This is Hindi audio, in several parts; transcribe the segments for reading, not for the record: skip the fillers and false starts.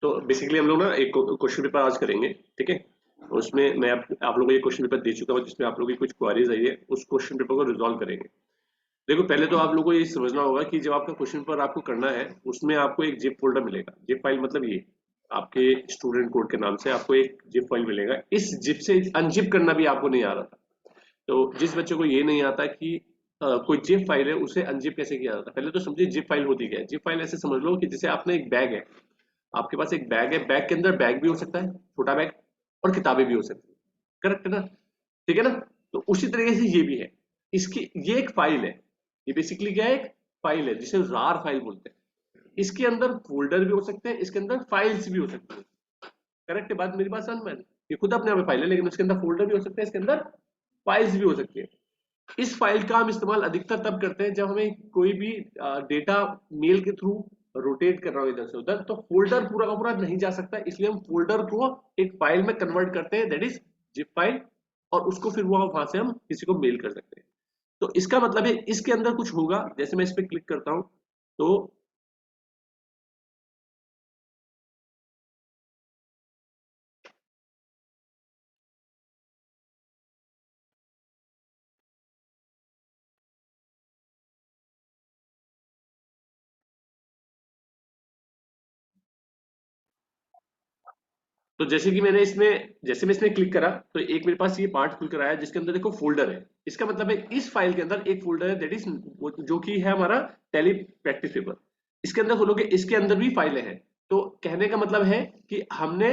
तो बेसिकली हम लोग ना एक क्वेश्चन पेपर आज करेंगे, ठीक है। उसमें मैं आप लोगों को ये क्वेश्चन पेपर दे चुका हूँ जिसमें आप लोगों की कुछ क्वारीज आई है, उस क्वेश्चन पेपर को रिजॉल्व करेंगे। देखो पहले तो आप लोगों को ये समझना होगा कि जब आपका क्वेश्चन पेपर आपको करना है उसमें आपको एक जिप फोल्डर मिलेगा। जिप फाइल मतलब ये आपके स्टूडेंट कोड के नाम से आपको एक जिप फाइल मिलेगा। इस जिप से अनजिप करना भी आपको नहीं आ रहा था। तो जिस बच्चे को ये नहीं आता कि कोई जिप फाइल है उसे अनजिप कैसे किया जाता है, पहले तो समझिए जिप फाइल होती क्या है। जिप फाइल ऐसे समझ लो कि जैसे आपने एक बैग है, आपके पास एक बैग है, बैग के अंदर बैग भी हो सकता है, छोटा बैग, और किताबें भी हो सकती है। करेक्ट है ना? ठीक है ना? तो उसी तरीके से ये भी है। इसकी ये एक फाइल है, ये बेसिकली क्या है, एक फाइल है जिसे rar फाइल बोलते हैं। इसके अंदर फोल्डर भी हो सकते हैं, इसके अंदर फाइल्स भी हो सकती है। करेक्ट है बात? मेरी बात समझ में? ये खुद अपने आप में फाइल है, लेकिन उसके अंदर फोल्डर भी हो सकते हैं, इसके अंदर फाइल्स भी हो सकती है। इस फाइल का हम इस्तेमाल अधिकतर तब करते हैं जब हमें कोई भी डेटा मेल के थ्रू रोटेट कर रहा हो इधर से उधर, तो फोल्डर पूरा का पूरा नहीं जा सकता, इसलिए हम फोल्डर को एक फाइल में कन्वर्ट करते हैं, दैट इज जिप फाइल, और उसको फिर वहां से हम किसी को मेल कर सकते हैं। तो इसका मतलब है इसके अंदर कुछ होगा। जैसे मैं इस पर क्लिक करता हूं तो जैसे कि मैंने इसमें जैसे मैं इसमें क्लिक करा तो एक मेरे पास ये पार्ट खुल कर आया जिसके अंदर देखो फोल्डर है। इसका मतलब है इस फाइल के अंदर एक फोल्डर है, दैट इज जो कि है हमारा टैली प्रैक्टिस पेपर। इसके अंदर खोलोगे, इसके अंदर भी फाइलें हैं। तो कहने का मतलब है कि हमने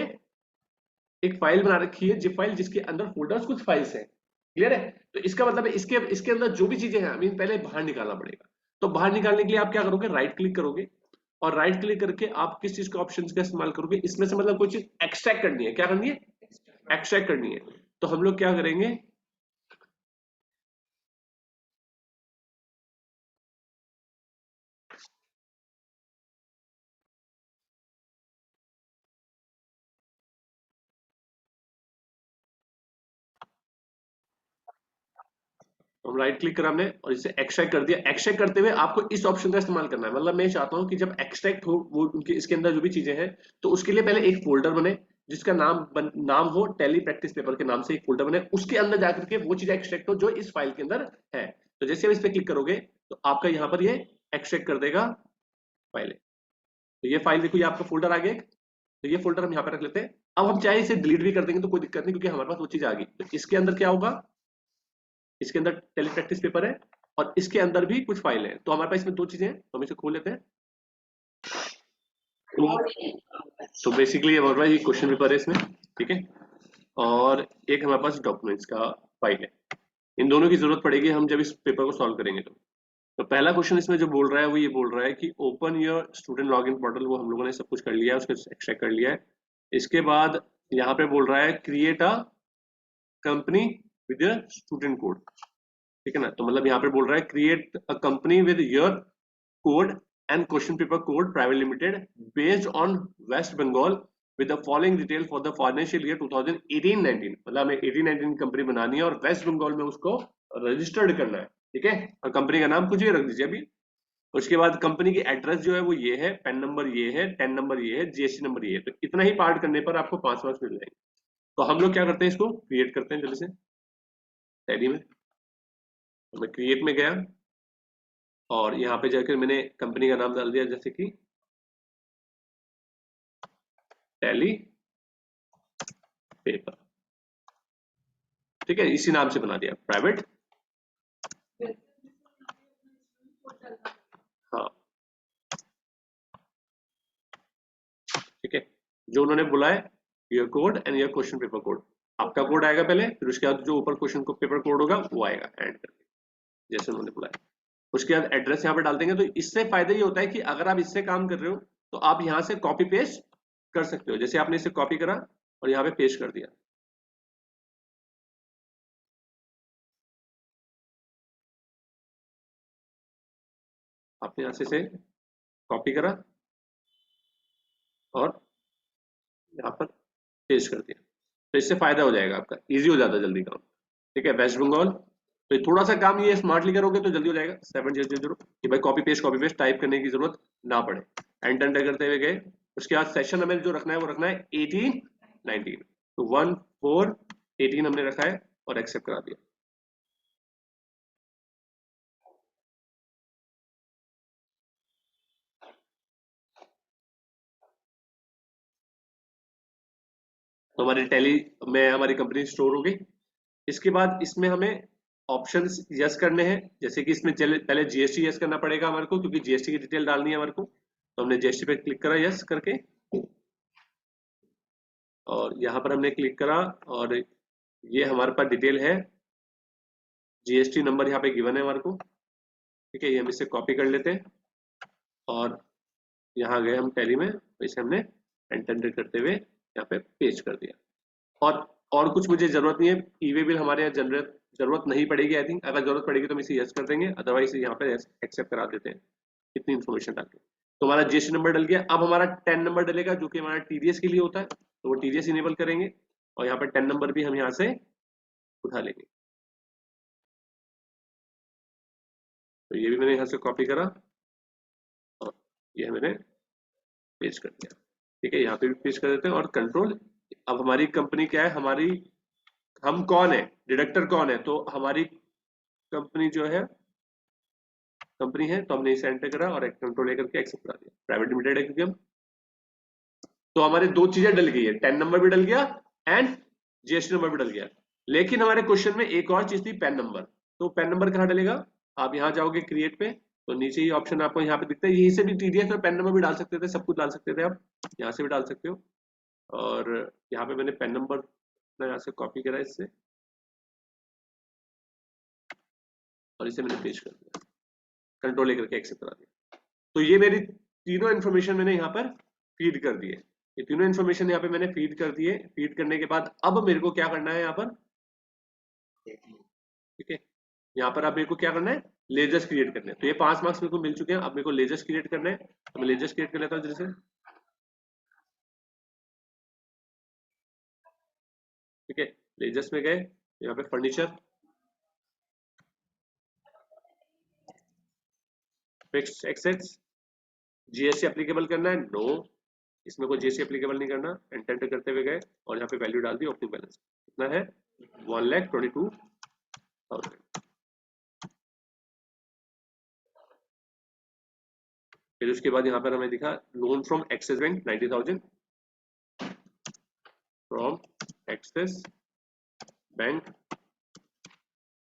एक फाइल बना रखी है जिप फाइल, जिसके अंदर फोल्डर्स कुछ फाइल्स हैं। क्लियर है? तो इसका मतलब है इसके इसके अंदर जो भी चीजें हैं हमें पहले बाहर निकालना पड़ेगा। तो बाहर निकालने के लिए आप क्या करोगे, राइट क्लिक करोगे, और राइट क्लिक करके आप किस चीज के ऑप्शन का इस्तेमाल करोगे, इसमें से मतलब कोई चीज एक्सट्रैक्ट करनी है। क्या करनी है? एक्सट्रैक्ट करनी है। तो हम लोग क्या करेंगे, हम राइट क्लिक करा हमने और इसे एक्सट्रैक्ट कर दिया। एक्सट्रैक्ट करते हुए आपको इस ऑप्शन का इस्तेमाल करना है। मतलब मैं चाहता हूं कि जब एक्सट्रैक्ट हो वो उनके इसके अंदर जो भी चीजें हैं, तो उसके लिए पहले एक फोल्डर बने जिसका नाम हो टैली प्रैक्टिस पेपर के नाम से एक फोल्डर बने, उसके अंदर जाकर के वो चीज एक्सट्रैक्ट हो जो इस फाइल के अंदर है। तो जैसे आप इस पर क्लिक करोगे तो आपका यहाँ पर ये एक्सट्रैक्ट कर देगा फाइल। तो ये फाइल देखो, ये आपका फोल्डर आ गया एक। तो ये फोल्डर हम यहाँ पे रख लेते हैं। अब हम चाहे इसे डिलीट भी कर देंगे तो कोई दिक्कत नहीं, क्योंकि हमारे पास वो चीज आ गई। तो इसके अंदर क्या होगा, इसके अंदर टेली प्रैक्टिस पेपर है और इसके अंदर भी कुछ फाइल है। तो हमारे पास इसमें दो चीजें हैं, तो हम इसे खोल लेते हैं। तो बेसिकली ये क्वेश्चन पेपर है इसमें, ठीक है, और एक हमारे पास डॉक्यूमेंट्स का फाइल है। इन दोनों की जरूरत पड़ेगी हम जब इस पेपर को सॉल्व करेंगे। तो पहला क्वेश्चन इसमें जो बोल रहा है वो ये बोल रहा है कि open your student login portal. वो हम लोगों ने सब कुछ कर लिया है, उसको एक्सट्रैक्ट कर लिया है। इसके बाद यहाँ पे बोल रहा है create a company with your student code, ठीक है ना। तो मतलब यहाँ पे बोल रहा है create a company with your code and question paper code private limited based on West Bengal with the following detail for the financial year 2018-19। मतलब हमें 18-19 कंपनी बनानी है और वेस्ट बंगाल में उसको रजिस्टर्ड करना है, ठीक है। और कंपनी का नाम कुछ भी रख दीजिए अभी। उसके बाद कंपनी की एड्रेस जो है वो ये है, पैन नंबर ये है, टेन नंबर ये है, जीएसटी नंबर ये है। तो इतना ही पार्ट करने पर आपको 5 मार्क्स मिल जाएंगे। तो हम लोग क्या करते हैं, इसको क्रिएट करते हैं जल्दी से टैली में। तो मैं क्रिएट में गया और यहाँ पे जाकर मैंने कंपनी का नाम डाल दिया, जैसे कि टैली पेपर, ठीक है, इसी नाम से बना दिया प्राइवेट। हाँ ठीक है, जो उन्होंने बोला है your code and your question paper code. आपका कोड आएगा पहले, फिर उसके बाद जो ऊपर क्वेश्चन को पेपर कोड होगा वो आएगा ऐड करके, जैसे उन्होंने बोला है। उसके बाद एड्रेस यहाँ पे डाल देंगे। तो इससे फायदा ये होता है कि अगर आप इससे काम कर रहे हो तो आप यहाँ से कॉपी पेस्ट कर सकते हो। जैसे आपने इसे कॉपी करा और यहाँ पे पेस्ट कर दिया, आपने यहाँ से कॉपी करा और यहाँ पर पेस्ट कर दिया। तो इससे फायदा हो जाएगा, आपका इजी हो जाता है जल्दी काम, ठीक है। वेस्ट बंगाल, तो थोड़ा सा काम ये स्मार्टली करोगे तो जल्दी हो जाएगा। 7000 कि भाई कॉपी पेस्ट टाइप करने की जरूरत ना पड़े। एंटर एंटर करते हुए गए। उसके बाद सेशन हमें जो रखना है वो रखना है 18 19, तो 1 4 18 हमने रखा है और एक्सेप्ट करा दिया। तो हमारी टैली में हमारी कंपनी स्टोर हो गई। इसके बाद इसमें हमें ऑप्शंस यस करने हैं, जैसे कि इसमें पहले जीएसटी यस करना पड़ेगा हमारे को, क्योंकि जीएसटी की डिटेल डालनी है हमारे को। तो हमने जीएसटी पे क्लिक करा यस करके, और यहाँ पर हमने क्लिक करा, और ये हमारे पास डिटेल है। जीएसटी नंबर यहाँ पे गिवन है हमारे को, ठीक है। ये हम इसे कॉपी कर लेते हैं और यहाँ गए हम टैली में, तो इसे हमने एंटर करते हुए यहाँ पे पेस्ट कर दिया। और कुछ मुझे जरूरत नहीं है, ईवे बिल हमारे यहाँ जरूरत नहीं पड़ेगी। आई थिंक अगर जरूरत पड़ेगी तो हम इसे यस कर देंगे, अदरवाइज यहाँ पे एक्सेप्ट करा देते हैं इतनी इन्फॉर्मेशन डाल के। तो हमारा जीएसटी नंबर डल गया। अब हमारा 10 नंबर डलेगा, जो कि हमारा टीडीएस के लिए होता है, तो वो टीडीएस इनेबल करेंगे, और यहाँ पे 10 नंबर भी हम यहाँ से उठा लेंगे। तो ये भी मैंने यहाँ से कॉपी करा और ये मैंने पेस्ट कर दिया, ठीक है। यहाँ पे भी पेस्ट कर देते हैं और कंट्रोल। अब हमारी कंपनी क्या है, हम कौन है, डिडक्टर कौन है, तो हमारी कंपनी जो है कंपनी है, तो हमने इसे एंटर करा और एक कंट्रोल लेकर के एक्सेप्ट करा दिया। प्राइवेट लिमिटेड है क्योंकि हम, तो हमारे दो चीजें डल गई है, 10 नंबर भी डल गया एंड जीएसटी नंबर भी डल गया। लेकिन हमारे क्वेश्चन में एक और चीज थी, पैन नंबर। तो पैन नंबर कहाँ डलेगा, आप यहाँ जाओगे क्रिएट पे, तो नीचे ही ऑप्शन आपको यहाँ पे दिखता है, यहीं से भी टीडीएस में पैन नंबर भी डाल सकते थे, सब कुछ डाल सकते थे, आप यहाँ से भी डाल सकते हो। और यहाँ पे मैंने पैन नंबर यहाँ से कॉपी करा इससे, और इसे मैंने पेस्ट कर दिया, कंट्रोल लेकर के एक्सेप्ट करा दिया। तो ये मेरी तीनों इन्फॉर्मेशन मैंने यहाँ पर फीड कर दी है। ये तीनों इन्फॉर्मेशन यहाँ पे मैंने फीड कर दिए। फीड करने के बाद अब मेरे को क्या करना है यहाँ पर, ठीक है, यहाँ पर अब मेरे को क्या करना है, लेजर्स क्रिएट करने हैं। तो ये 5 मार्क्स मेरे को मिल चुके हैं, अब मेरे को लेजर्स क्रिएट करना है, तो मैं लेजर्स क्रिएट कर लेता हूँ जैसे, ठीक है। लेजर्स में गए, यहाँ पे furniture, fixed assets, GST applicable करना है, नो, इसमें कोई जीएसटी एप्लीकेबल नहीं करना। एंटर करते हुए गए और यहाँ पे वैल्यू डाल दी, ओपनिंग बैलेंस कितना है, 1,22,000। फिर उसके बाद यहाँ पर हमें दिखा loan from axis bank 90,000, from axis bank,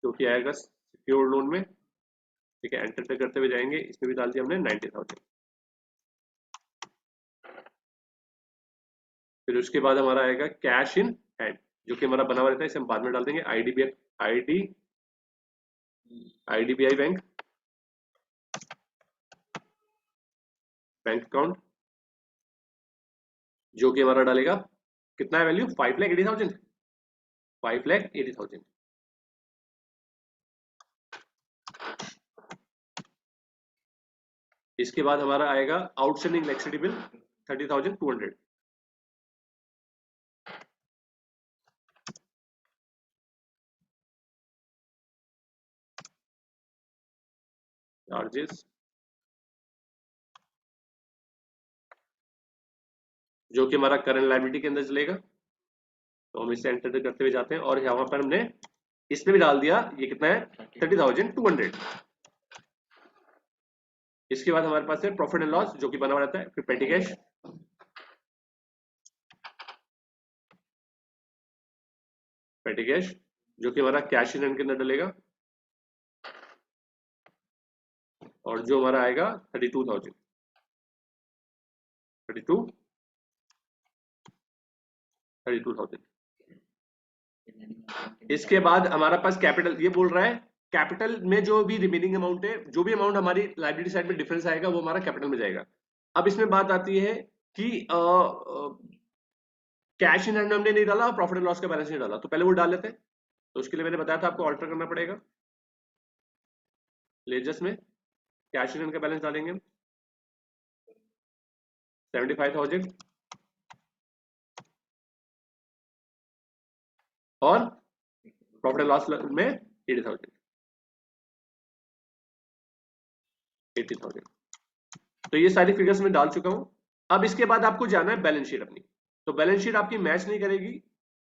जो कि आएगा सिक्योर लोन में, ठीक है। एंटर करते हुए जाएंगे, इसमें भी डाल दिया हमने 90,000। फिर उसके बाद हमारा आएगा कैश इन हैंड, जो कि हमारा बना हुआ रहता है, इसे हम बाद में डाल देंगे। आईडीबीआई बैंक बैंक अकाउंट, जो कि हमारा डालेगा कितना है वैल्यू, 5,80,000, 5,80,000। इसके बाद हमारा आएगा आउटस्टैंडिंग इलेक्ट्रिसिटी बिल 30,200, चार्जेस, जो कि हमारा करंट लायबिलिटी के अंदर चलेगा। तो हम इसे एंटर करते हुए जाते हैं और यहाँ पर हमने इसमें भी डाल दिया, ये कितना है, 30,200। इसके बाद हमारे पास है प्रॉफिट एंड लॉस, जो कि बना हुआ रहता है। फिर पेटी कैश, पेटी कैश, जो कि हमारा कैश इन हैंड के अंदर डलेगा, और जो हमारा आएगा 32,000, 32,000। इसके बाद हमारा पास कैपिटल, ये बोल रहा है कैपिटल में जो भी रिमेनिंग अमाउंट है, जो भी अमाउंट हमारी लायबिलिटी साइड में डिफरेंस आएगा, वो हमारा कैपिटल में जाएगा। अब इसमें बात आती है कि कैश इन हैंड हमने नहीं डाला, प्रॉफिट एंड लॉस का बैलेंस नहीं डाला, तो पहले वो डाल लेते हैं। तो उसके लिए मैंने बताया था आपको ऑल्टर करना पड़ेगा। लेजर्स में कैश इन हैंड का बैलेंस डालेंगे 75,000, और प्रॉफिट एंड लॉस में 80,000, 80,000। तो ये सारी फिगर्स मैं डाल चुका हूं। अब इसके बाद आपको जाना है बैलेंस शीट अपनी। तो बैलेंस शीट आपकी मैच नहीं करेगी,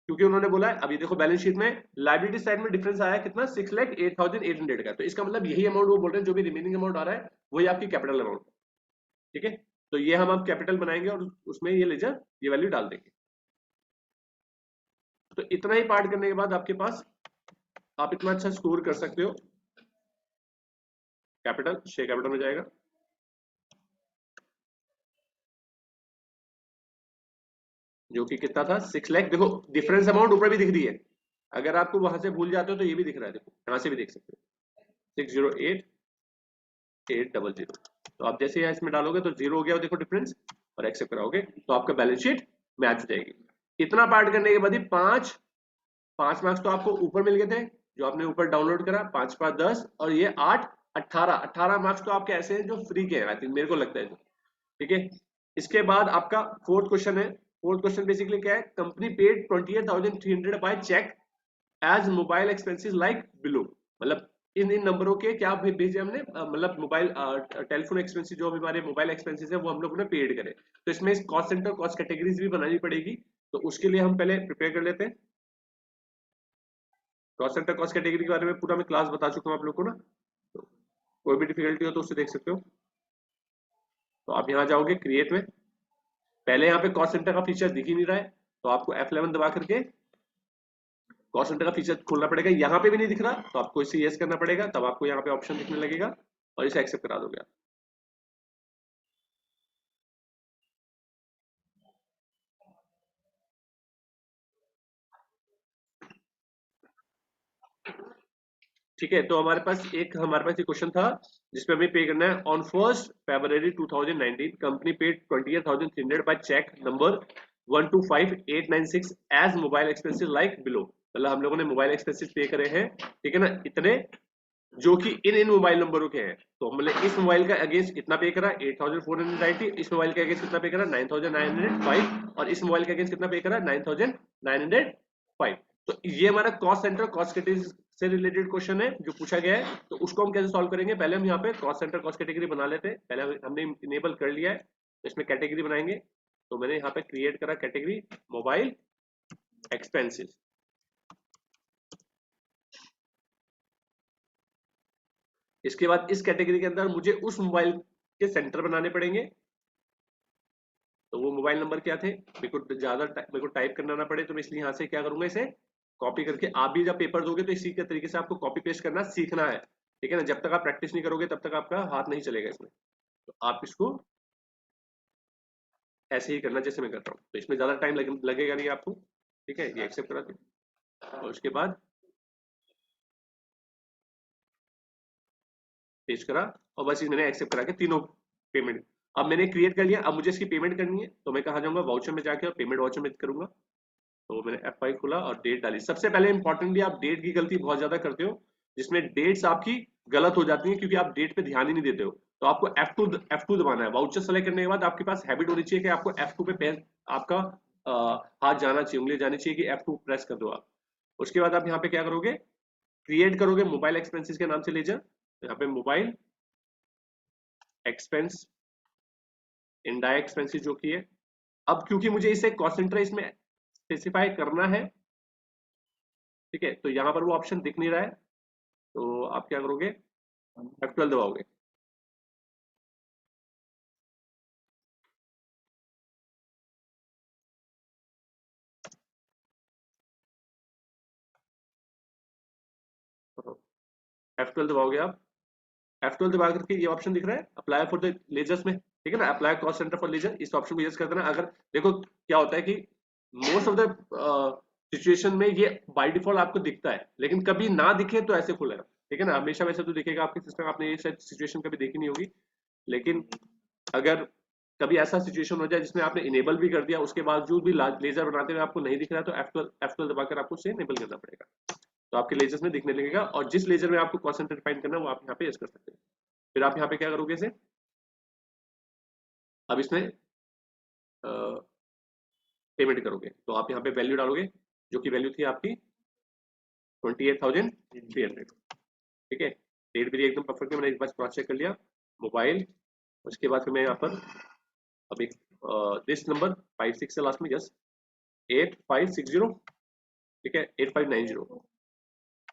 क्योंकि उन्होंने बोला है, अभी देखो बैलेंस शीट में लायबिलिटी साइड में डिफरेंस आया कितना, 6,08,800 का। तो इसका मतलब यही अमाउंट वो बोल रहे हैं, जो भी रिमेनिंग अमाउंट आ रहा है वही आपकी कैपिटल अमाउंट। ठीक है, तो ये हम अब कैपिटल बनाएंगे और उसमें ये लेजर ये वैल्यू डाल देंगे। तो इतना ही पार्ट करने के बाद आपके पास आप इतना अच्छा स्कोर कर सकते हो। कैपिटल शेयर कैपिटल में जाएगा, जो कि कितना था 6 लाख। देखो डिफरेंस अमाउंट ऊपर भी दिख रही है, अगर आपको वहां से भूल जाते हो तो ये भी दिख रहा है, देखो यहां से भी देख सकते हो 608,800। तो आप जैसे यहाँ इसमें डालोगे तो जीरो हो गया, देखो डिफरेंस, और एक्सेप्ट कराओगे तो आपका बैलेंस शीट मैच हो जाएगी। इतना पार्ट करने के बाद ही पांच पांच मार्क्स तो आपको ऊपर मिल गए थे, जो आपने ऊपर डाउनलोड करा, 5 5 10 और ये 8 18 मार्क्स तो आपके ऐसे हैं जो फ्री के हैं, आई थिंक, मेरे को लगता है जो। ठीक है, इसके बाद आपका फोर्थ क्वेश्चन है। फोर्थ क्वेश्चन बेसिकली क्या है, company paid 28,300 by cheque as mobile expenses like below. मतलब इन इन नंबरों के क्या भेजे हमने, मतलब मोबाइल टेलीफोन एक्सपेंसेस, जो हमारे मोबाइल एक्सपेंसेस है वो हम लोगों ने पेड करे। तो इसमें कॉस्ट सेंटर कॉस्ट कैटेगरीज भी बनानी पड़ेगी, तो उसके लिए हम पहले प्रिपेयर कर लेते हैं। कॉस्ट सेंटर कॉस्ट कैटेगरी के बारे में पूरा मैं क्लास बता चुका हूँ आप लोग को ना, तो कोई भी डिफिकल्टी हो तो उससे देख सकते हो। तो आप यहाँ जाओगे क्रिएट में, पहले यहाँ पे कॉस्ट सेंटर का फीचर दिख ही नहीं रहा है, तो आपको F11 दबा करके कॉस्ट सेंटर का फीचर खोलना पड़ेगा। यहाँ पे भी नहीं दिख रहा तो आपको इसे यस करना पड़ेगा, तब आपको यहाँ पे ऑप्शन दिखने लगेगा और इसे एक्सेप्ट करा दोगे आप। ठीक है, तो हमारे पास एक क्वेश्चन था जिसपे हमें पे करना है, on 1 February 2019 company paid 28,300 by cheque number 125,896 as mobile expenses like below. मतलब हम लोगों ने मोबाइल एक्सपेंसेस पे करे हैं, ठीक है ना, इतने, जो कि इन इन मोबाइल नंबरों के हैं। तो हमने इस मोबाइल का अगेंस्ट इतना पे करा 8,490, इस मोबाइल के अगेंस्ट कितना पे करा 9,905, और इस मोबाइल के अगेंस्ट कितना पे करा 9,905। तो ये हमारा कॉस्ट सेंटर कॉस्ट कैटेगरी से रिलेटेड क्वेश्चन है जो पूछा गया है। तो उसको हम कैसे सॉल्व करेंगे, पहले हम यहाँ पे कॉस्ट सेंटर कॉस्ट कैटेगरी बना लेते हैं। पहले हमने इनेबल कर लिया है, इसमें कैटेगरी बनाएंगे। तो मैंने यहाँ पे क्रिएट करा कैटेगरी मोबाइल एक्सपेंसेस। इसके बाद इस कैटेगरी के अंदर मुझे उस मोबाइल के सेंटर बनाने पड़ेंगे। तो वो मोबाइल नंबर क्या थे, मेरे को टाइप करना ना पड़े, तो मैं इसलिए यहाँ से क्या करूंगा, इसे कॉपी करके, आप भी जब पेपर दोगे तो इसी के तरीके से आपको कॉपी पेस्ट करना सीखना है। ठीक है ना, जब तक आप प्रैक्टिस नहीं करोगे तब तक आपका हाथ नहीं चलेगा इसमें। तो आप इसको ऐसे ही करना जैसे मैं कर रहा हूँ, तो इसमें ज्यादा टाइम लगेगा नहीं आपको। ठीक है, ये एक्सेप्ट करा दें और उसके बाद पेस्ट करा, और बस मैंने एक्सेप्ट करा के तीनों पेमेंट। अब मैंने क्रिएट कर लिया, अब मुझे इसकी पेमेंट करनी है, तो मैं कहा जाऊंगा, वाउचर में जाके और पेमेंट वाउचर में करूंगा। तो मैंने F5 खोला और डेट डाली। सबसे पहले इंपॉर्टेंटली आप डेट की गलती बहुत ज्यादा करते हो, जिसमें डेट्स आपकी गलत हो जाती हैं, क्योंकि आप डेट पे ध्यान ही नहीं देते हो। तो आपको F2 दबाना है। वाउचर सेलेक्ट करने के बाद आपके पास हैबिट होनी चाहिए कि आपको F2 पे आपका हाथ जाना चाहिए, उंगली जानी चाहिए कि F2 प्रेस कर दो आप। उसके बाद आप यहाँ पे क्या करोगे, क्रिएट करोगे मोबाइल एक्सपेंसेस के नाम से लेजर। यहाँ पे मोबाइल एक्सपेंस इनडायरेक्ट एक्सपेंसेस जो की है। अब क्योंकि मुझे इसे कॉस्ट सेंटर इसमें स्पेसिफाई करना है, ठीक है, तो यहाँ पर वो ऑप्शन दिख नहीं रहा है, तो आप क्या करोगे, F12 दबाओगे। F12 दबाओगे आप। F12 दबा करके ये ऑप्शन दिख रहा है अप्लाई फॉर द लेजर्स में, ठीक है ना, apply cost centre for ledger, इस ऑप्शन को यूज कर देना। अगर देखो क्या होता है कि मोस्ट ऑफ द सिचुएशन में ये बाय डिफॉल्ट आपको दिखता है, लेकिन कभी ना दिखे तो ऐसे खुलेगा, ठीक है ना, हमेशा वैसे तो दिखेगा आपके सिस्टम। आपने ये शायद सिचुएशन कभी देखी नहीं होगी, लेकिन अगर कभी ऐसा सिचुएशन हो जाए जिसमें आपने इनेबल भी कर दिया, उसके बावजूद भी लेजर बनाते हुए आपको नहीं दिख रहा, तो F12 दबाकर आपको उसे इनेबल करना पड़ेगा, तो आपके लेजर्स में दिखने लगेगा। और जिस लेजर में आपको कॉन्सेंट्रेट फाइंड करना है वो आप यहाँ पे यूज कर सकते हैं। फिर आप यहाँ पे क्या करोगे, इसे अब इसमें पेमेंट करोगे, तो आप यहाँ पे वैल्यू डालोगे, जो कि वैल्यू थी आपकी 28,300। ठीक है, डेट भी एकदम परफेक्ट है, मैंने एक बार क्रॉस चेक कर लिया। मोबाइल उसके बाद फिर मैं यहाँ पर अब एक दिस नंबर 56 से लास्ट में, यस 8560, ठीक है 8590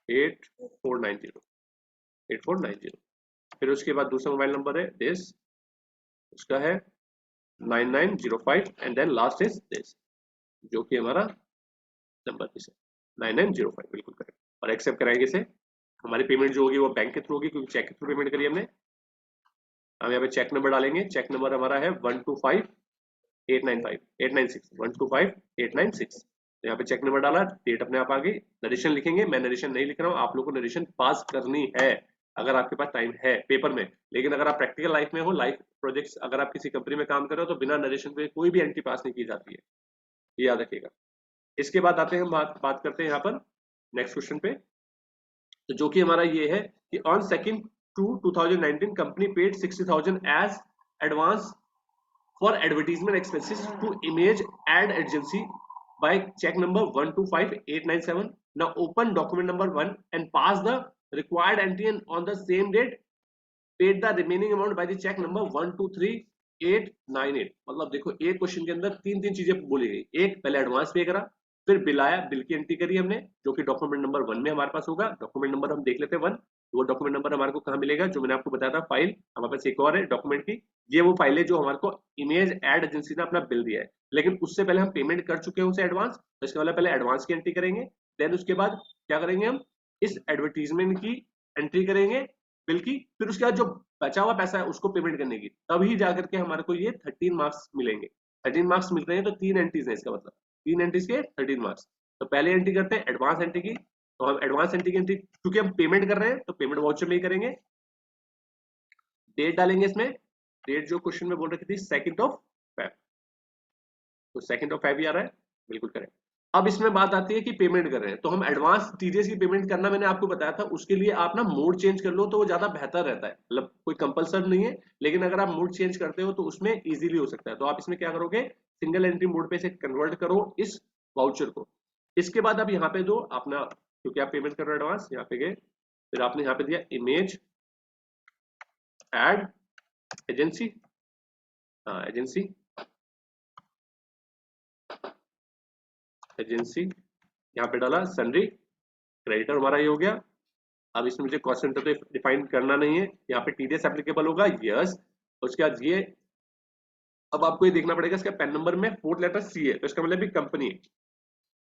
8490। फिर उसके बाद दूसरा मोबाइल नंबर है दिस, उसका है 9905 and then last is this, जो कि हमारा नंबर दिस है 9905, बिल्कुल करेक्ट। और एक्सेप्ट कराएंगे इसे। हमारी पेमेंट जो होगी वो बैंक के थ्रू होगी, क्योंकि चेक के थ्रू पेमेंट करी हमने। हम यहाँ पे चेक नंबर डालेंगे। चेक नंबर हमारा है 125,895,896। यहाँ पे चेक नंबर डाला, डेट अपने आप आ गई। नरेशन लिखेंगे, मैं नरेशन नहीं लिख रहा हूँ, आप लोगों को नरेशन पास करनी है अगर आपके पास टाइम है पेपर में। लेकिन अगर आप प्रैक्टिकल लाइफ में हो, लाइफ प्रोजेक्ट्स, अगर आप किसी कंपनी में काम कर रहे हो तो बिना नरेशन पे कोई भी एंट्री पास नहीं की जाती है, ये याद रखिएगा। इसके बाद आते हैं हम बात करते हैं यहाँ पर नेक्स्ट क्वेश्चन पे, तो जो कि हमारा ये है कि on 2/2/2019 company paid 60,000 as advance for advertisement expenses to image ad agency by check number 125,897. Now open document number 1 and pass the required entry on the same date. Paid the remaining amount by the check number 123,898. मतलब देखो एक क्वेश्चन के अंदर तीन चीजें बोली गई। एक, पहले एडवांस पे करा, फिर बिल आया, बिल की एंट्री करी हमने, जो कि डॉक्यूमेंट नंबर 1 में हमारे पास होगा। डॉक्यूमेंट नंबर हम देख लेते हैं 1, वो डॉक्यूमेंट नंबर हमारे को कहाँ मिलेगा, जो मैंने आपको बताया था फाइल हमारे पास एक और है डॉक्यूमेंट की, ये वो फाइल है जो हमारे को इमेज एड एजेंसी ने अपना बिल दिया है। लेकिन उससे पहले हम पेमेंट कर चुके हैं उसे एडवांस, तो इसके पहले एडवांस की एंट्री करेंगे। देन उसके बाद क्या करेंगे, हम इस एडवर्टीजमेंट की एंट्री करेंगे बिल की, फिर उसके बाद जो बचा हुआ पैसा है उसको पेमेंट करने की, तभी जाकर के हमारे को ये 13 मार्क्स मिलेंगे। 13 मार्क्स मिल रहे हैं तो 3 एंट्रीज है, इसका मतलब 3 एंट्रीज के 13 मार्क्स। तो पहले एंट्री करते हैं एडवांस एंट्री की, तो हम एडवांस एंट्री की एंट्री, क्योंकि हम पेमेंट कर रहे हैं तो पेमेंट वाउचर में ही करेंगे। डेट डालेंगे इसमें, डेट जो क्वेश्चन में बोल रखी थी 2 Feb, तो 2 Feb ही आ रहा है, बिल्कुल करेक्ट। अब इसमें बात आती है कि पेमेंट कर रहे हैं, तो हम एडवांस टीडीएस की पेमेंट करना मैंने आपको बताया था, उसके लिए आप ना मोड चेंज कर लो तो वो ज्यादा बेहतर रहता है। मतलब कोई कंपलसरी नहीं है, लेकिन अगर आप मोड चेंज करते हो तो उसमें इजीली हो सकता है। तो आप इसमें क्या करोगे, सिंगल एंट्री मोड पे से कन्वर्ट करो इस वाउचर को। इसके बाद आप यहाँ पे दो अपना, क्योंकि आप पेमेंट कर रहे हो एडवांस, यहाँ पे गए, फिर आपने यहाँ पे दिया इमेज एड एजेंसी, एजेंसी यहाँ पे डाला सन्ड्री, क्रेडिटर हमारा ये हो गया। अब इसमें मुझे कॉस्ट सेंटर तो डिफाइन करना नहीं है, यहाँ पे टीडीएस एप्लीकेबल होगा, यस। उसके बाद ये, अब आपको ये देखना पड़ेगा इसका पैन नंबर में 4th लेटर सी है, तो इसका मतलब भी कंपनी है,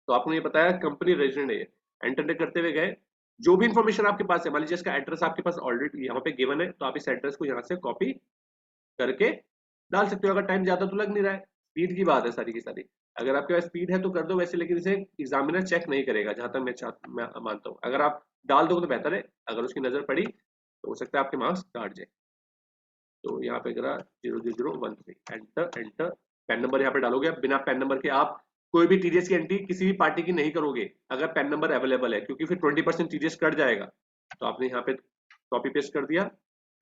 तो आपको ये बताया कंपनी रेजिडेंट है। एंटर करते हुए गए, जो भी इंफॉर्मेशन आपके पास है, मान लीजिए इसका एड्रेस आपके पास ऑलरेडी यहाँ पे गिवन है, तो आप इस एड्रेस को यहाँ से कॉपी करके डाल सकते हो। अगर टाइम ज्यादा तो लग नहीं रहा है, स्पीड की बात है सारी की सारी। अगर आपके पास स्पीड है तो कर दो वैसे, लेकिन इसे एग्जामिनर चेक नहीं करेगा जहां तक मैं मानता हूँ। अगर आप डाल दोगे तो बेहतर है, अगर उसकी नजर पड़ी तो हो सकता है आपके मार्क्स काट जाए। तो यहाँ पे करा 00013, एंटर एंटर। पैन नंबर यहाँ पे डालोगे, बिना पैन नंबर के आप कोई भी टीडीएस की एंट्री किसी भी पार्टी की नहीं करोगे अगर पैन नंबर अवेलेबल है, क्योंकि फिर 20% टीडीएस कट जाएगा। तो आपने यहाँ पे कॉपी पेस्ट कर दिया,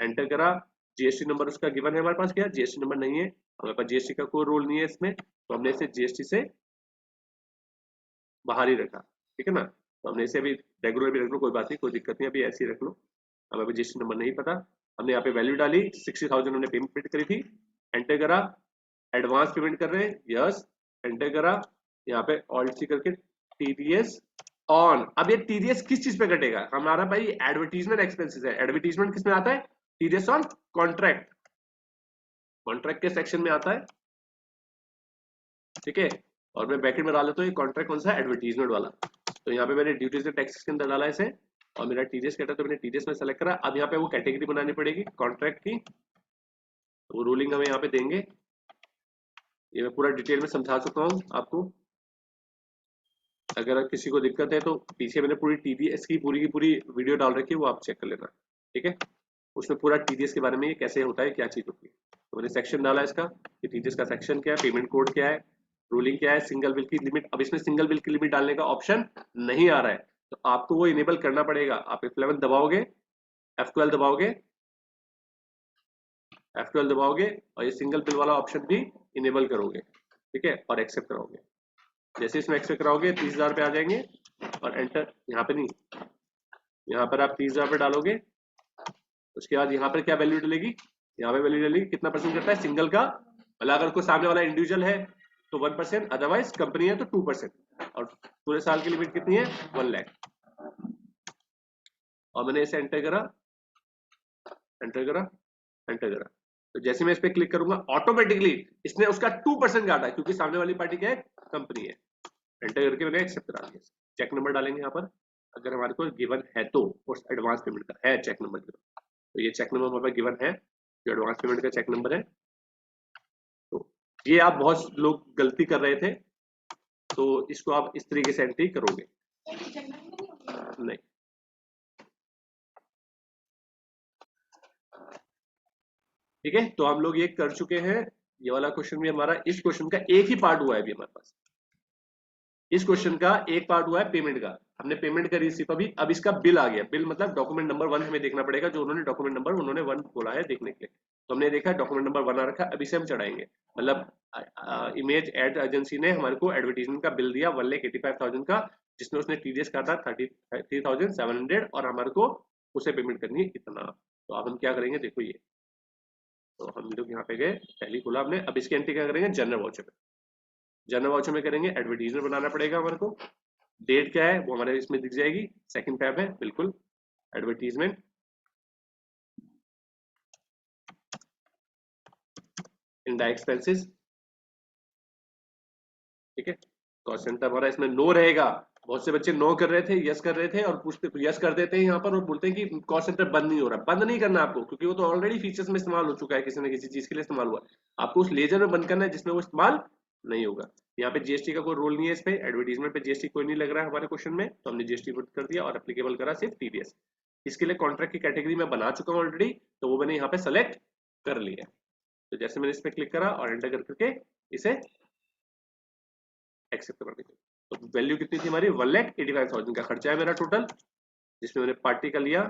एंटर करा। जीएसटी नंबर उसका गिवन है हमारे पास, क्या जीएसटी नंबर नहीं है हमारे पास, जीएसटी का कोई रोल नहीं है इसमें, तो हमने इसे जीएसटी से बाहर ही रखा, ठीक है ना। तो हमने इसे अभी रेगुलर भी रख लो, कोई बात नहीं, कोई दिक्कत नहीं, अभी ऐसे ही रख लो। हमें अभी जीएसटी नंबर नहीं पता। हमने यहाँ पे वैल्यू डाली 60,000 हमने पेमेंट करी थी, एंटर करा। एडवांस पेमेंट कर रहे हैं, यस, एंटर करा। यहाँ पे ऑल्ट सी करके टीडीएस ऑन। अब ये टीडीएस किस चीज पे कटेगा हमारा भाई, एडवर्टीजमेंट एक्सपेंसेस है। एडवर्टीजमेंट किसमें आता है, टीडीएस ऑन कॉन्ट्रैक्ट, कॉन्ट्रैक्ट के सेक्शन में आता है, ठीक है। और मैं ब्रैकेट में डाल देता हूँ, ये कॉन्ट्रैक्ट कौन सा है, एडवर्टीजमेंट वाला। तो यहाँ पे मैंने ड्यूटीज टैक्सेस के अंदर डाला इसे, और मेरा टीडीएस कहता है तो मैंने टीडीएस में सेलेक्ट करा। अब यहाँ पे वो कैटेगरी बनानी पड़ेगी कॉन्ट्रैक्ट की, तो वो रूलिंग हमें यहाँ पे देंगे। ये मैं पूरा डिटेल में समझा चुका हूँ आपको, अगर किसी को दिक्कत है तो पीछे मैंने पूरी टीडीएस की पूरी वीडियो डाल रखी है, वो आप चेक कर लेना, ठीक है। उसमें पूरा टीडीएस के बारे में ये कैसे होता है, क्या चीज होती है। तो मैंने सेक्शन डाला इसका कि टीडीएस का सेक्शन क्या है, पेमेंट कोड क्या है, रूलिंग क्या है, सिंगल बिल की लिमिट। अब इसमें सिंगल बिल की लिमिट डालने का ऑप्शन नहीं आ रहा है, तो आपको वो इनेबल करना पड़ेगा। आप F11 दबाओगे, F12 दबाओगे, F12 दबाओगे और ये सिंगल बिल वाला ऑप्शन भी इनेबल करोगे, ठीक है, और एक्सेप्ट कराओगे। जैसे इसमें एक्सेप्ट कराओगे 30,000 पे आ जाएंगे, और एंटर, यहाँ पे नहीं, यहाँ पर आप 30,000 पे डालोगे। उसके बाद यहाँ पर क्या वैल्यू डलेगी, यहाँ पे वैल्यू डालेंगे कितना परसेंट करता है सिंगल का, मतलब अगर कोई सामने वाला इंडिविजुअल है तो 1%, अदरवाइज कंपनी है तो 2%, और पूरे साल की लिमिट कितनी है 1 लाख। और मैंने इसे एंटर करा, एंटर करा, एंटर करा, तो जैसे मैं इस पे क्लिक करूंगा ऑटोमेटिकली इसने उसका 2% काटा, क्योंकि सामने वाली पार्टी क्या है, कंपनी है। एंटर करके मैंने एक्सेप्ट करा दिया। चेक नंबर डालेंगे यहाँ पर, अगर हमारे को गिवन है तो, उस एडवांस पेमेंट का है चेक नंबर, तो ये चेक नंबर हमारे पास गिवन है, जो एडवांस पेमेंट का चेक नंबर है। तो ये आप बहुत लोग गलती कर रहे थे, तो इसको आप इस तरीके से एंट्री करोगे। नहीं, ठीक है, तो हम लोग ये कर चुके हैं। ये वाला क्वेश्चन भी हमारा, इस क्वेश्चन का एक ही पार्ट हुआ है अभी हमारे पास, इस क्वेश्चन का एक पार्ट हुआ है पेमेंट का, हमने पेमेंट करी रिसीव अभी, अब इसका बिल आ गया। बिल मतलब डॉक्यूमेंट नंबर 1 हमें देखना पड़ेगा, जो उन्होंने डॉक्यूमेंट नंबर उन्होंने 1 बोला है देखने के लिए, तो हमने देखा डॉक्यूमेंट नंबर 1 आ रखा है, अभी से हम चढ़ाएंगे। मतलब इमेज एड एजेंसी ने हमारे को एडवर्टीजमेंट का बिल दिया 1,85,000 का, जिसमें उसने टीडीएस काटा 33,700, और हमारे को उसे पेमेंट करनी है इतना। तो अब हम क्या करेंगे, देखो ये, तो हम लोग यहाँ पे गए, पहली खोला हमने, अब इसकी एंट्री क्या करेंगे, जनरल वाउचर में। जनरल वाउचर में करेंगे, एडवर्टीजमेंट बनाना पड़ेगा हमारे को। डेट क्या है वो हमारे इसमें दिख जाएगी, सेकंड टैब है बिल्कुल, एडवर्टीजमेंट, इनडायरेक्ट एक्सपेंसेस, ठीक है। कॉस्ट सेंटर हमारा इसमें नो रहेगा। बहुत से बच्चे नो कर रहे थे, यस कर रहे थे, और पूछते यस कर देते हैं यहाँ पर और बोलते हैं कि कॉस्ट सेंटर बंद नहीं हो रहा। बंद नहीं करना आपको, क्योंकि वो तो ऑलरेडी फीचर्स में इस्तेमाल हो चुका है, किसी न किसी चीज के लिए इस्तेमाल हुआ। आपको उस लेजर में बंद करना है जिसमें वो इस्तेमाल नहीं होगा। यहाँ पे जीएसटी का कोई रोल नहीं है, इस पे एडवर्टीजमेंट पे जीएसटी कोई नहीं लग रहा है हमारे क्वेश्चन में, तो हमने जीएसटी बंद कर दिया और एप्लीकेबल करा सिर्फ टीडीएस। इसके लिए कॉन्ट्रैक्ट की कैटेगरी में बना चुका हूँ ऑलरेडी, तो वो मैंने यहाँ पे सेलेक्ट कर लिया। तो जैसे मैंने इस पे क्लिक करा और एंटर करके इसे एक्सेप्ट कर दीजिए। तो वैल्यू कितनी थी हमारी, 1,85,000 का खर्चा है मेरा टोटल, जिसमें मैंने पार्टी का लिया,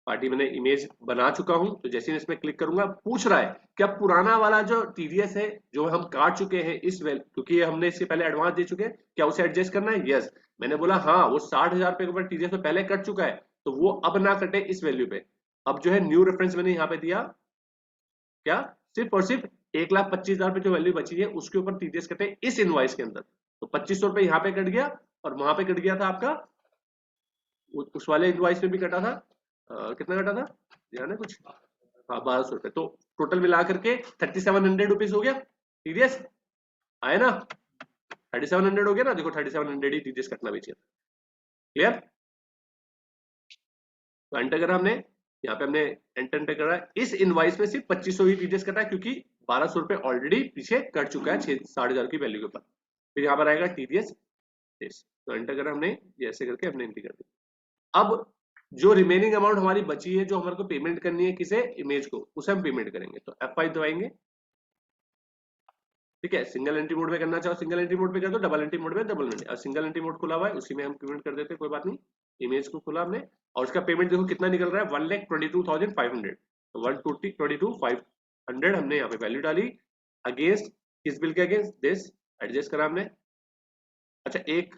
पार्टी मैंने इमेज बना चुका हूं। तो जैसे मैं इसमें क्लिक करूंगा, पूछ रहा है क्या पुराना वाला जो टीडीएस है जो हम काट चुके हैं इस वैल्यू, क्योंकि हमने इससे पहले एडवांस दे चुके हैं, क्या उसे एडजस्ट करना है, यस। मैंने बोला हाँ, वो 60,000 रुपए के ऊपर टीडीएस में पहले कट चुका है, तो वो अब ना कटे इस वैल्यू पे। अब जो है न्यू रेफरेंस मैंने यहाँ पे दिया, क्या सिर्फ और सिर्फ 1,25,000 रुपए जो वैल्यू बची है उसके ऊपर टीडीएस कटे इस इनवॉइस के अंदर। तो 2,500 रुपए यहाँ पे कट गया, और वहां पे कट गया था आपका, उस वाले इनवॉइस में भी कटा था, कितना कटा था ध्यान है कुछ, हाँ 1,200 रुपए। तो टोटल मिला करके 3,700 रुपीज हो गया टीडीएस, आए ना, 3,700 हो गया ना, देखो 3,700 ही टीडीएस कटना भी चाहिए। क्लियर, तो एंटर करा हमने, यहाँ पे हमने एंटर करा, इस इनवाइस में सिर्फ 2,500 ही टीडीएस कटा है, क्योंकि 1,200 रुपए ऑलरेडी पीछे कट चुका है 6,500 की वैल्यू के ऊपर। फिर यहाँ पर आएगा टीडीएस, तो एंटर करा हमने, जैसे करके हमने एंट्री कर दी। अब जो रिमेनिंग अमाउंट हमारी बची है, जो हमारे को पेमेंट करनी है किसे, इमेज को, उसे हम पेमेंट करेंगे। तो F5 दबाएंगे, ठीक है। सिंगल एंट्री मोड में करना चाहो सिंगल एंट्री मोड में कर दो, डबल एंट्री मोड में डबल एंट्री। और सिंगल एंट्री मोड खुला हुआ है, उसी में हम पेमेंट कर देते हैं, कोई बात नहीं। इमेज को खोला हमने, और उसका पेमेंट देखो कितना निकल रहा है, 1,22,500। तो 1,22,500 हमने यहाँ पे वैल्यू डाली, अगेंस्ट किस बिल के अगेंस्ट, दिस, एडजस्ट करा हमने। अच्छा एक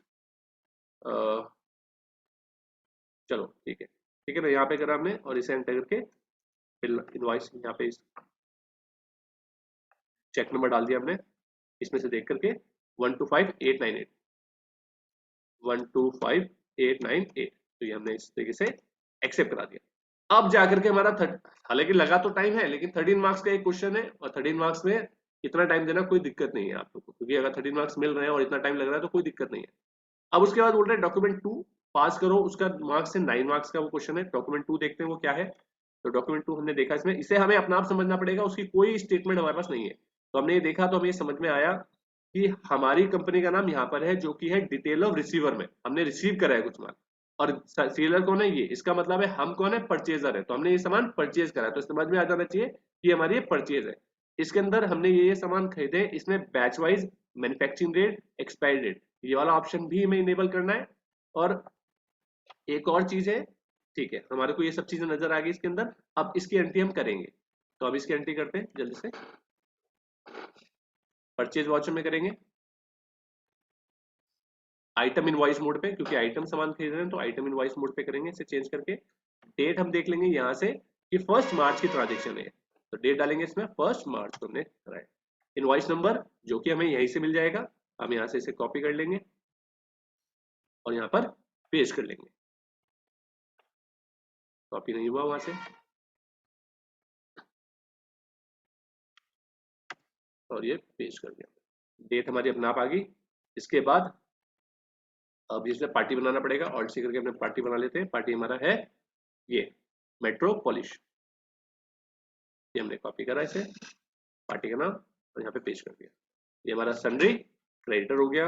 चलो ठीक है ना, यहाँ पे करा हमने और इसे एंटर करके बिल इनवॉइस, यहाँ पे चेक नंबर डाल दिया हमने, इसमें से देख करके 125,898, 125,898, तो ये हमने इस तरीके से एक्सेप्ट करा दिया। अब जाकर के हमारा हालांकि लगा तो टाइम है, लेकिन 13 मार्क्स का एक क्वेश्चन है, और 13 मार्क्स में इतना टाइम देना कोई दिक्कत नहीं है आप लोग को, क्योंकि अगर 13 मार्क्स मिल रहे हैं और इतना टाइम लग रहा है तो कोई दिक्कत नहीं है। अब उसके बाद बोल रहे हैं डॉक्यूमेंट 2 पास करो, उसका मार्क्स है 9 मार्क्स का वो क्वेश्चन है। डॉक्यूमेंट 2 देखते हैं वो क्या है। तो डॉक्यूमेंट 2 हमने देखा, इसमें इसे हमें अपना आप समझना पड़ेगा, उसकी कोई स्टेटमेंट हमारे पास नहीं है। तो हमने ये देखा, तो हमें समझ में आया कि हमारी कंपनी का नाम यहाँ पर है, जो कि है डिटेल ऑफ रिसीवर में, हमने रिसीव करा है कुछ माल, और सेलर कौन है, ये, इसका मतलब है हम कौन है, परचेजर है। तो हमने ये सामान परचेज करा है, तो समझ में आ जाना चाहिए कि हमारी ये परचेज है। इसके अंदर हमने ये सामान खरीदे, इसमें batch wise manufacturing date, expiry date, ये वाला ऑप्शन भी हमें इनेबल करना है। और एक और चीज है, ठीक है, हमारे को ये सब चीजें नजर आ गई इसके अंदर। अब इसकी एंट्री हम करेंगे, तो अब इसकी एंट्री करते हैं जल्दी से, परचेज वाउचर में करेंगे, आइटम इनवॉइस मोड पे, क्योंकि आइटम सामान खरीद रहे हैं तो आइटम इनवॉइस मोड पे करेंगे, इसे चेंज करके। डेट हम देख लेंगे यहाँ से कि 1 मार्च की ट्रांजेक्शन है, तो डेट डालेंगे इसमें 1 मार्च को हमने कराया। इनवॉइस नंबर जो कि हमें यहीं से मिल जाएगा, हम यहाँ से इसे कॉपी कर लेंगे और यहाँ पर पेस्ट कर लेंगे। कॉपी नहीं हुआ वहां से, और ये पेस्ट कर दिया। डेट हमारी अपने आप आ गई। इसके बाद अब इसमें पार्टी बनाना पड़ेगा। ऑल्ट सी करके अपने पार्टी बना लेते हैं। पार्टी हमारा है ये मेट्रो पॉलिश, ये हमने कॉपी करा इसे, पार्टी का नाम, और यहाँ पे पेस्ट कर दिया। ये हमारा सन्ड्री क्रेडिटर हो गया।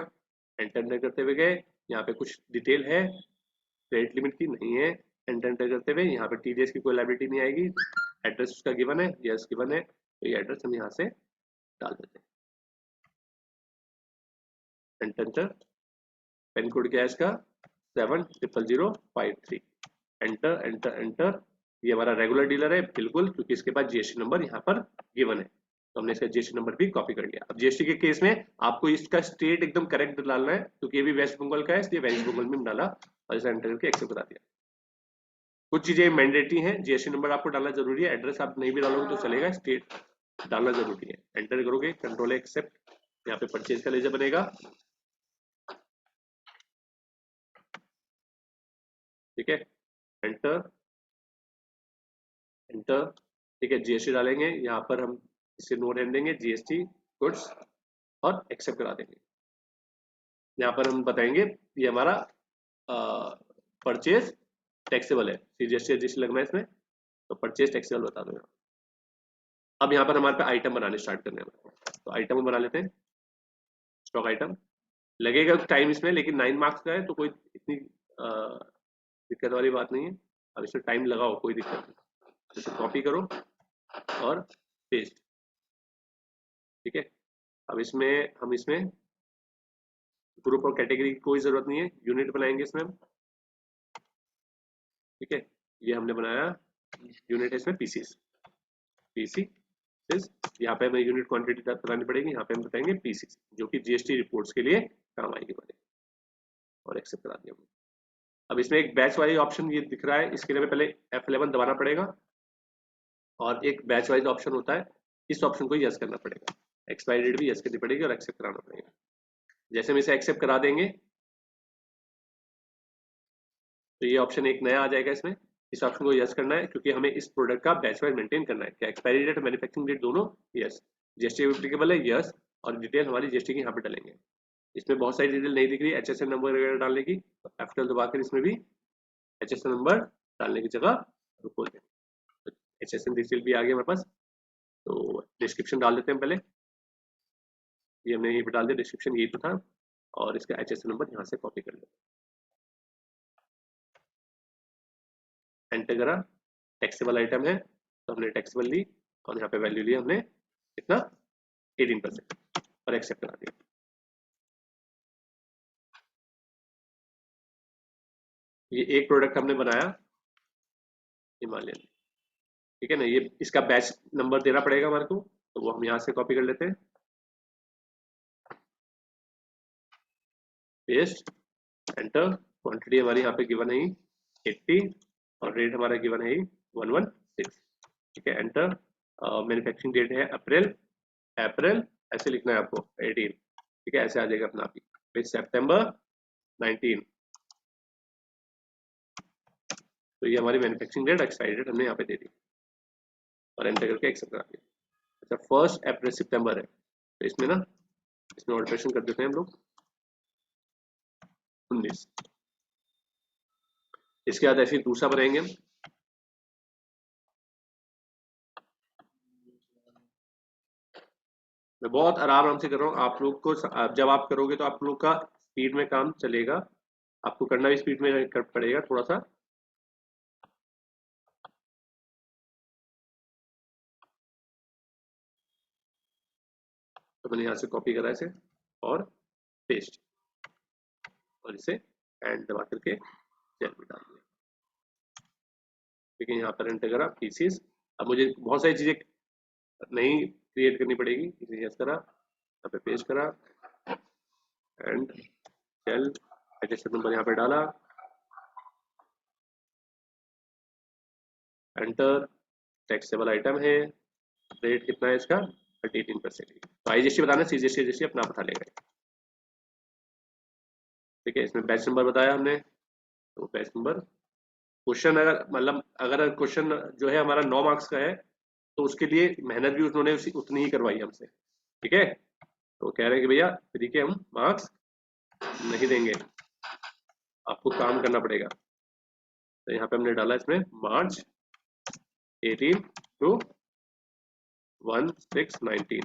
एंटर करते हुए गए, यहाँ पे कुछ डिटेल है, क्रेडिट लिमिट की नहीं है। एंटर करते हुए यहाँ पे टीडीएस की कोई लायबिलिटी नहीं आएगी। एड्रेस उसका गिवन है, यस गिवन है, तो ये एड्रेस हम यहाँ से डाल देते हैं। एंटर, पिन कोड क्या है इसका 700053। Enter enter enter. ये हमारा रेगुलर डीलर है बिल्कुल, क्योंकि इसके पास जीएसटी नंबर यहाँ पर गिवन है, तो हमने इसका जीएसटी नंबर भी कॉपी कर लिया। अब जीएसटी के केस में आपको इसका स्टेट एकदम करेक्ट डालना है, क्योंकि ये भी वेस्ट बंगाल का है, इसलिए वेस्ट बंगाल में डाला और इसे एंटर करके एक्सेप्ट करा दिया। कुछ चीजें मैंडेटरी हैं, जीएसटी नंबर आपको डालना जरूरी है, एड्रेस आप नहीं भी डालोगे तो चलेगा, स्टेट डालना जरूरी है। एंटर करोगे, कंट्रोल एक्सेप्ट, यहाँ पे परचेज का लेजर बनेगा, ठीक है। एंटर एंटर, ठीक है। जीएसटी डालेंगे, यहाँ पर हम इसे नो रहने देंगे, जीएसटी गुड्स, और एक्सेप्ट करा देंगे। यहाँ पर हम बताएंगे ये हमारा परचेज टैक्सेबल है, जीएसटी रजिस्टर लगना है इसमें, तो परचेज टैक्सेबल बता दो यहाँ। अब यहाँ पर हमारे पे आइटम बनाने स्टार्ट करने हैं, तो आइटम बना लेते हैं। स्टॉक आइटम लगेगा टाइम इसमें, लेकिन 9 मार्क्स का है तो कोई इतनी दिक्कत वाली बात नहीं है। अब इसमें टाइम लगाओ, कोई दिक्कत नहीं। इसे कॉपी करो और पेस्ट, ठीक है। अब इसमें हम इसमें ग्रुप और कैटेगरी की कोई जरूरत नहीं है, यूनिट बनाएंगे इसमें हम, ठीक है। ये हमने बनाया यूनिट है इसमें पीसीस, पीसी, यहाँ पे हमें यूनिट क्वांटिटी बतानी पड़ेगी, यहाँ पे हम बताएंगे पीसीस, जो कि जीएसटी रिपोर्ट्स के लिए काम आएगी हमारे, और एक्सेप्ट करा दिया। अब इसमें एक बैच वाइज ऑप्शन ये दिख रहा है, इसके लिए हमें पहले F11 दबाना पड़ेगा, और एक बैच वाइज ऑप्शन होता है, इस ऑप्शन को यस करना पड़ेगा। एक्सपायरी डेट भी यस करनी पड़ेगी और एक्सेप्ट कराना पड़ेगा। जैसे हम इसे एक्सेप्ट करा देंगे तो ये ऑप्शन एक नया आ जाएगा इसमें, इस ऑप्शन को यस करना है, क्योंकि हमें इस प्रोडक्ट का बैच वाइज मेंटेन करना है। क्या एक्सपायरी डेट, मैन्युफैक्चरिंग डेट दोनों यस, जीएसटी एप्लीकेबल है यस, और डिटेल हमारी जीएसटी की यहाँ पे डालेंगे। इसमें बहुत सारी डिटेल नहीं दिख रही है HSN नंबर वगैरह डालने की, तो F12 दबाकर इसमें भी HSN नंबर डालने की जगह खोल दें। तो HSN डिटेल भी आ गया हमारे पास, तो डिस्क्रिप्शन डाल देते हैं पहले, ये हमने यहीं पे डाल दिया, डिस्क्रिप्शन यही तो था, और इसका HSN नंबर यहाँ से कॉपी कर लेते हैं। एंटर करा, टैक्सेबल आइटम है तो हमने टैक्सेबल ली, और यहाँ पे वैल्यू ली हमने कितना 18%, और एक्सेप्ट करा दिया। ये एक प्रोडक्ट हमने बनाया हिमालयन, ठीक है ना। ये इसका बैच नंबर देना पड़ेगा हमारे को, तो वो हम यहाँ से कॉपी कर लेते हैं, पेस्ट, एंटर। क्वांटिटी हमारी यहाँ पे गिवन है 80, और रेट हमारा गिवन है 116, ठीक है। एंटर, मैन्युफैक्चरिंग डेट है अप्रैल, अप्रैल ऐसे लिखना है आपको 18, ठीक है, ऐसे आ जाएगा अपना आप ही, फिर सितंबर 19, तो ये हमारी मैन्युफैक्चरिंग डेट, एक्सपायरी डेट हमने यहाँ पे दे दी, और एंटर करके एक्सेप्ट करा दिया। अच्छा, 1 अप्रैल सितंबर है, तो इसमें ना, इसमें ऑल्ट्रेशन कर देते हैं हम लोग 19। इसके बाद ऐसे दूसरा बनाएंगे हम, मैं बहुत आराम से कर रहा हूँ, आप लोग को जब आप करोगे तो आप लोग का स्पीड में काम चलेगा, आपको करना भी स्पीड में कर पड़ेगा थोड़ा सा। तो मैंने यहाँ से कॉपी करा इसे और पेस्ट, और इसे एंड दबा करके जेल में डाल दिया, ठीक है। यहाँ पर एंटर करा पीसीस। अब मुझे बहुत सारी चीजें नहीं क्रिएट करनी पड़ेगी, इसे यस करा, यहाँ पे पेस्ट करा, एंड जेल, एड्रेस नंबर यहाँ पे डाला, एंटर, टैक्सेबल आइटम है, रेट कितना है इसका 38%। तो IGST बताना, CGST अपना आप उठा लेगा। ठीक है, इसमें बैच नंबर बताया हमने, तो बैच नंबर, क्वेश्चन अगर मतलब अगर क्वेश्चन जो है हमारा 9 मार्क्स का है तो उसके लिए मेहनत भी उन्होंने उतनी ही करवाई हमसे। ठीक है, तो कह रहे हैं कि भैया फ्री के हम मार्क्स नहीं देंगे, आपको काम करना पड़ेगा। तो यहाँ पे हमने डाला इसमें मार्च 18 टू 1619,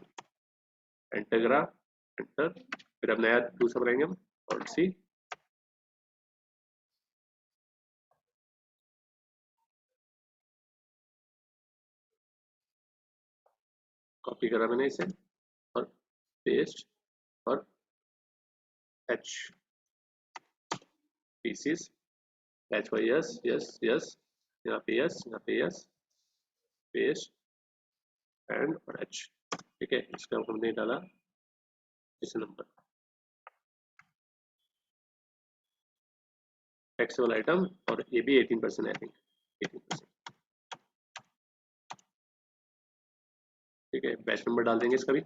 एंटर करा, एंटर, फिर अब नया दूसरा बनाएंगे हम, और सी कॉपी करा मैंने इसे और पेस्ट, और H pieces, H Y yes yes yes, यहाँ पे यस, यहाँ पे यस, पेस्ट एंड और एच। ठीक है, इसका हमने डाला इस नंबर, टैक्सेबल आइटम, और ये भी 18% है, 18%। ठीक है, बैच नंबर डाल देंगे इसका भी,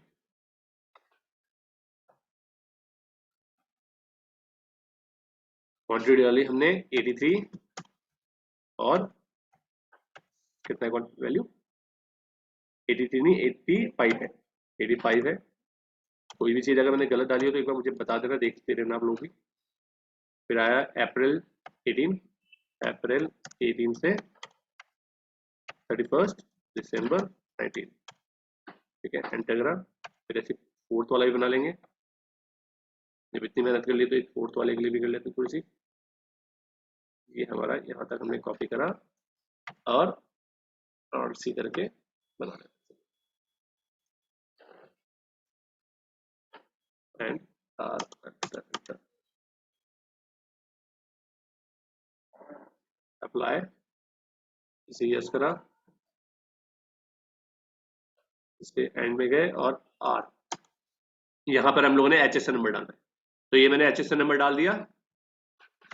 क्वांटिटी डाली हमने 83, और कितना है वैल्यू, 83 नहीं 85 है, 85 है। कोई भी चीज अगर मैंने गलत डाली हो तो एक बार मुझे बता देना, देखते रहना आप लोग भी। फिर आया अप्रैल 18, अप्रैल 18 से 31 दिसंबर 19। ठीक है, एंटर करा, फिर ऐसे फोर्थ वाला भी बना लेंगे, जब इतनी मेहनत कर ली तो एक फोर्थ वाले के लिए भी कर लेते थोड़ी सी। ये हमारा यहाँ तक हमने कॉपी करा और सी करके बना लेते, एंड अप्लाई, इसे यस करा, इसके एंड में गए, और आर, यहाँ पर हम लोगों ने HSN नंबर डालना है, तो ये मैंने HSN नंबर डाल दिया।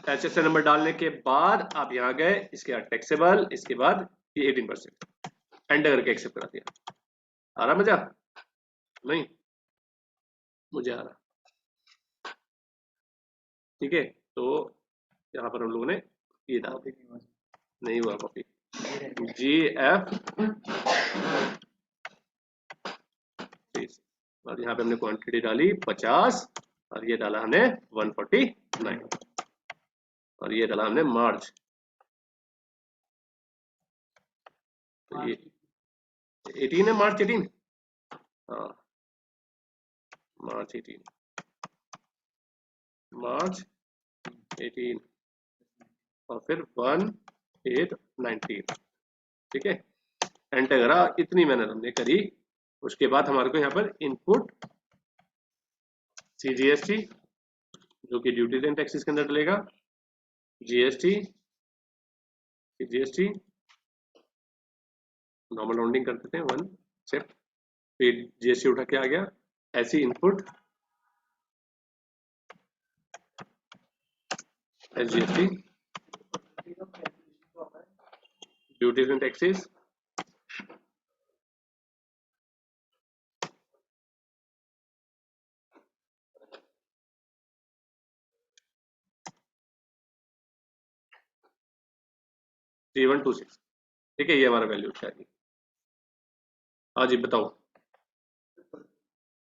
HSN नंबर डालने के बाद आप यहाँ गए, इसके बाद टैक्सेबल, इसके बाद ये 18%, एंटर करके एक्सेप्ट करा दिया। आ रहा मजा? नहीं, मुझे आ रहा। ठीक है, तो यहाँ पर हम लोगों ने ये डाल दिया, नहीं हुआ कॉपी, GF, और यहाँ पे हमने क्वांटिटी डाली 50, और ये डाला हमने 149, और ये डाला हमने मार्च, तो ये 18 है, मार्च 18, हाँ मार्च 18, मार्च 18, और फिर 1819। ठीक है, एंटर करा, इतनी मेहनत हमने करी। उसके बाद हमारे को यहाँ पर इनपुट CGST जो कि ड्यूटीज एंड टैक्सेस के अंदर डलेगा, GST, CGST, नॉर्मल राउंडिंग कर देते हैं 1 एक्सेप्ट, फिर GST उठा के आ गया, ऐसी input SGST, duties and taxes, three one two six. ठीक है, ये हमारा वैल्यू चाहिए। हाँ जी बताओ।